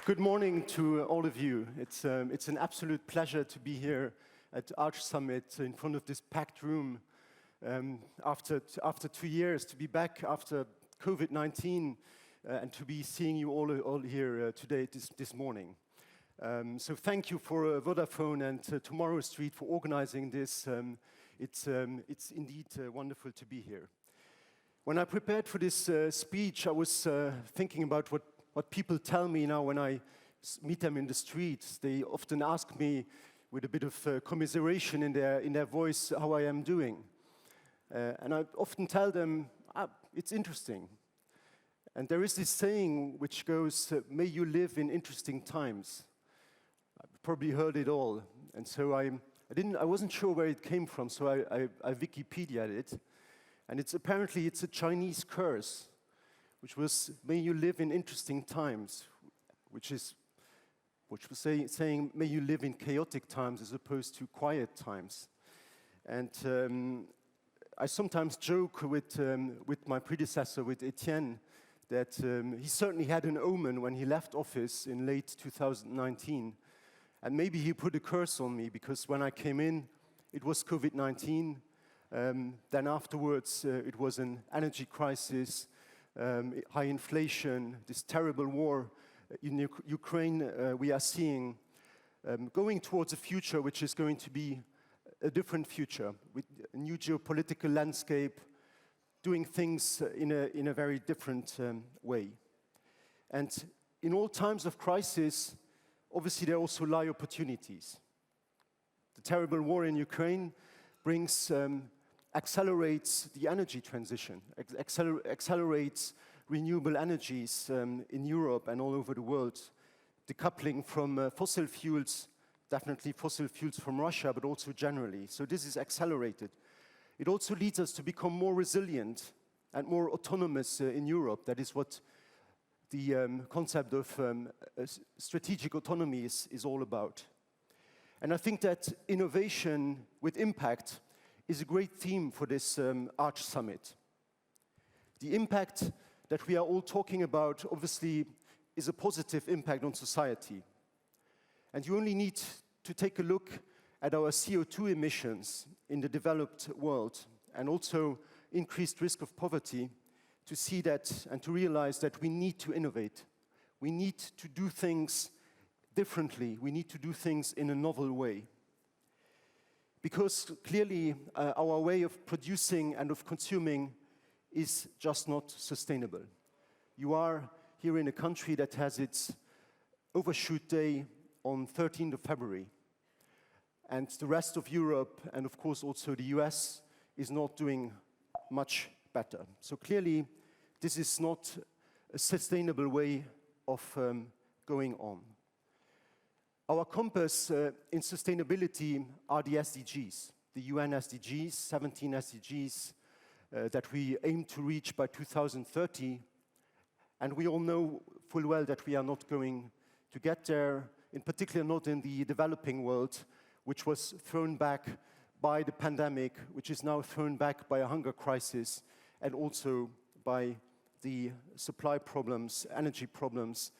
Good morning to all of you. It's an absolute pleasure to be here at Arch Summit in front of this packed room after 2 years, to be back after COVID-19 and to be seeing you all here today, this morning. So thank you for Vodafone and Tomorrow Street for organizing this. It's indeed wonderful to be here. When I prepared for this speech, I was thinking about what people tell me now when I meet them in the streets. They often ask me with a bit of commiseration in their voice how I am doing. And I often tell them, it's interesting. And there is this saying which goes, may you live in interesting times. I've probably heard it all. And so I wasn't sure where it came from, so I Wikipedia'd it. And apparently it's a Chinese curse, which was, may you live in interesting times, which was saying, may you live in chaotic times as opposed to quiet times. And I sometimes joke with my predecessor, with Etienne, that he certainly had an omen when he left office in late 2019. And maybe he put a curse on me, because when I came in, it was COVID-19. Then afterwards, it was an energy crisis, high inflation, this terrible war in Ukraine. We are seeing going towards a future which is going to be a different future, with a new geopolitical landscape, doing things in a very different way. And in all times of crisis, obviously there also lie opportunities. The terrible war in Ukraine accelerates the energy transition, accelerates renewable energies in Europe and all over the world, decoupling from fossil fuels, definitely fossil fuels from Russia, but also generally. So this is accelerated. It also leads us to become more resilient and more autonomous in Europe. That is what the concept of strategic autonomy is all about. And I think that innovation with impact is a great theme for this Arch Summit. The impact that we are all talking about, obviously, is a positive impact on society. And you only need to take a look at our CO2 emissions in the developed world, and also increased risk of poverty, to see that and to realize that we need to innovate. We need to do things differently. We need to do things in a novel way. Because clearly our way of producing and of consuming is just not sustainable. You are here in a country that has its overshoot day on 13th of February. And the rest of Europe, and of course also the US, is not doing much better. So clearly, this is not a sustainable way of going on. Our compass in sustainability are the SDGs, the UN SDGs, 17 SDGs that we aim to reach by 2030. And we all know full well that we are not going to get there, in particular not in the developing world, which was thrown back by the pandemic, which is now thrown back by a hunger crisis, and also by the supply problems, energy problems,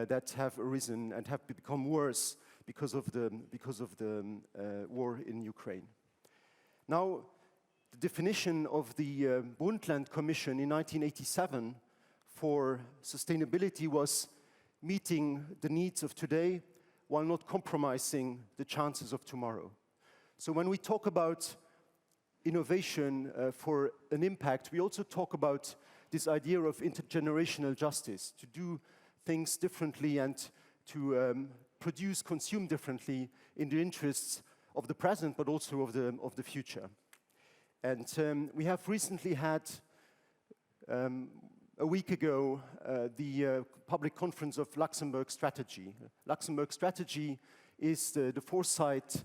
that have arisen and have become worse because of the war in Ukraine. Now, the definition of the Brundtland Commission in 1987 for sustainability was meeting the needs of today while not compromising the chances of tomorrow. So when we talk about innovation for an impact, we also talk about this idea of intergenerational justice, to do things differently and to consume differently in the interests of the present, but also of the future. And we have recently had, a week ago, the public conference of Luxembourg Strategy. Luxembourg Strategy is the foresight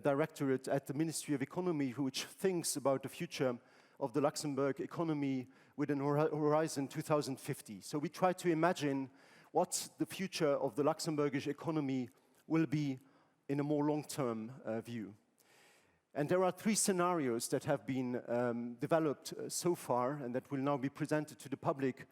directorate at the Ministry of Economy, which thinks about the future of the Luxembourg economy with an horizon 2050. So we try to imagine what the future of the Luxembourgish economy will be in a more long-term view. And there are 3 scenarios that have been developed so far and that will now be presented to the public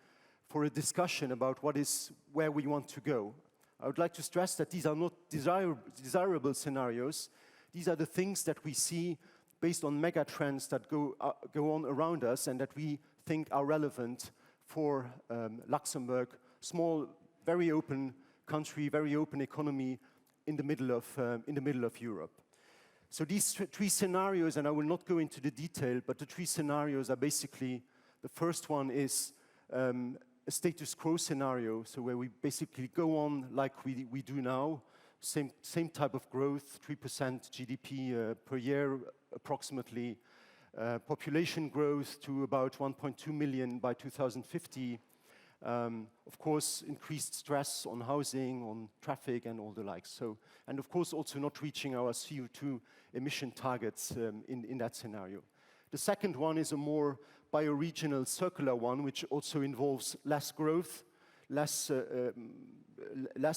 for a discussion about where we want to go. I would like to stress that these are not desirable scenarios. These are the things that we see based on mega trends that go on around us and that we think are relevant for Luxembourg, small, very open country, very open economy in the middle of Europe. So these three scenarios, and I will not go into the detail, but the three scenarios are basically, the first one is a status quo scenario, so where we basically go on like we do now, same type of growth, 3% GDP per year approximately, population growth to about 1.2 million by 2050, of course increased stress on housing, on traffic and all the likes. So, and of course also not reaching our CO2 emission targets in that scenario. The second one is a more bioregional circular one, which also involves less growth, less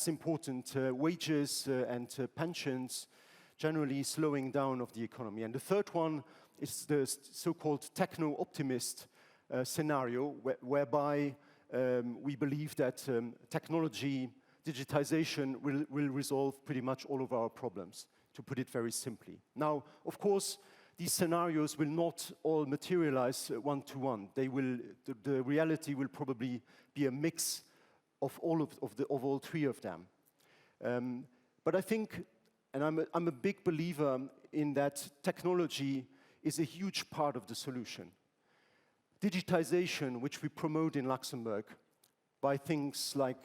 important wages and pensions, generally slowing down of the economy. And the third one is the so-called techno-optimist scenario, whereby we believe that technology, digitization will resolve pretty much all of our problems, to put it very simply. Now, of course, these scenarios will not all materialize one-to-one. The reality will probably be a mix of all three of them. But I think, and I'm a big believer in that technology is a huge part of the solution. Digitization, which we promote in Luxembourg by things like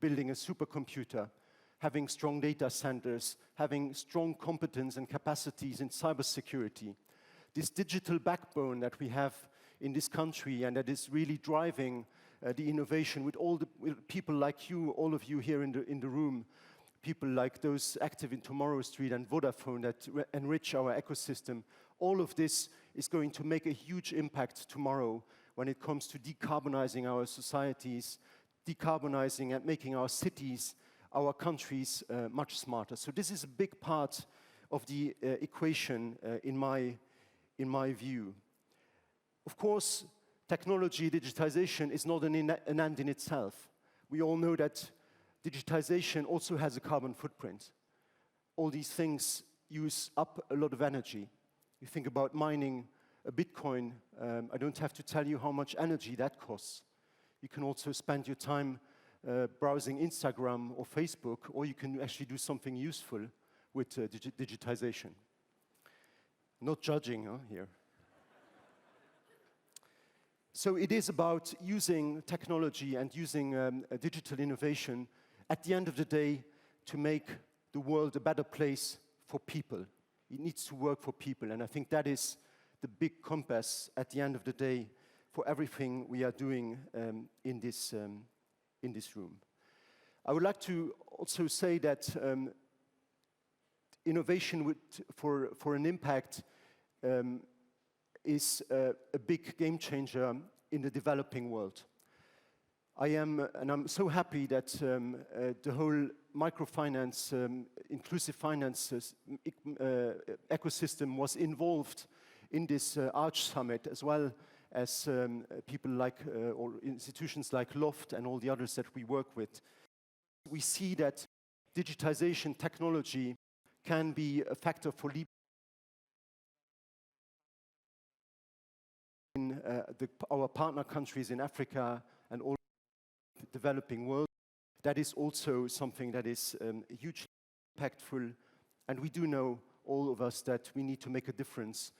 building a supercomputer, having strong data centers, having strong competence and capacities in cybersecurity. This digital backbone that we have in this country and that is really driving the innovation with with people like you, all of you here in the room, people like those active in Tomorrow Street and Vodafone that enrich our ecosystem. All of this is going to make a huge impact tomorrow when it comes to decarbonizing our societies, decarbonizing and making our cities, our countries much smarter. So this is a big part of the equation in my view. Of course, technology, digitization is not an end in itself. We all know that digitization also has a carbon footprint. All these things use up a lot of energy. You think about mining a Bitcoin, I don't have to tell you how much energy that costs. You can also spend your time browsing Instagram or Facebook, or you can actually do something useful with digitization. Not judging here. So it is about using technology and using digital innovation at the end of the day to make the world a better place for people. It needs to work for people, and I think that is the big compass at the end of the day for everything we are doing in this room. I would like to also say that innovation for an impact is a big game changer in the developing world. I'm so happy that the whole microfinance, inclusive finance ecosystem was involved in this Arch Summit, as well as people like, or institutions like Loft and all the others that we work with. We see that digitization technology can be a factor for in our partner countries in Africa and all the developing world. That is also something that is hugely impactful, and we do know, all of us, that we need to make a difference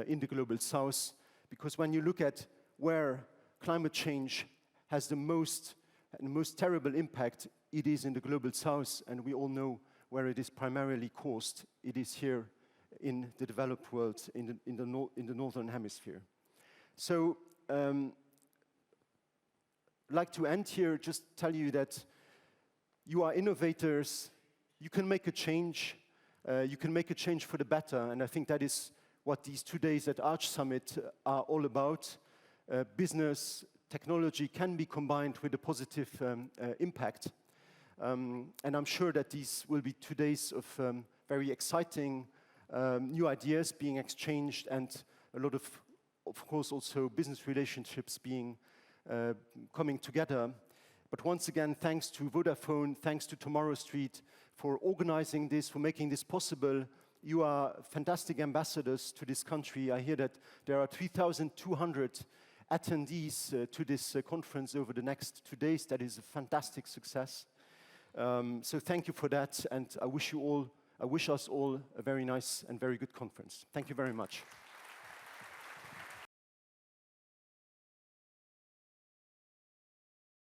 in the global south, because when you look at where climate change has the most terrible impact, it is in the global south, and we all know where it is primarily caused. It is here in the developed world, in the northern hemisphere. So, I'd like to end here, just tell you that you are innovators, you can make a change for the better, and I think that is what these 2 days at Arch Summit are all about. Business, technology can be combined with a positive impact. And I'm sure that these will be 2 days of very exciting new ideas being exchanged, and a lot of course, also business relationships being coming together. But once again, thanks to Vodafone, thanks to Tomorrow Street for organizing this, for making this possible. You are fantastic ambassadors to this country. I hear that there are 3,200 attendees to this conference over the next 2 days. That is a fantastic success. So thank you for that, and I wish us all a very nice and very good conference. Thank you very much.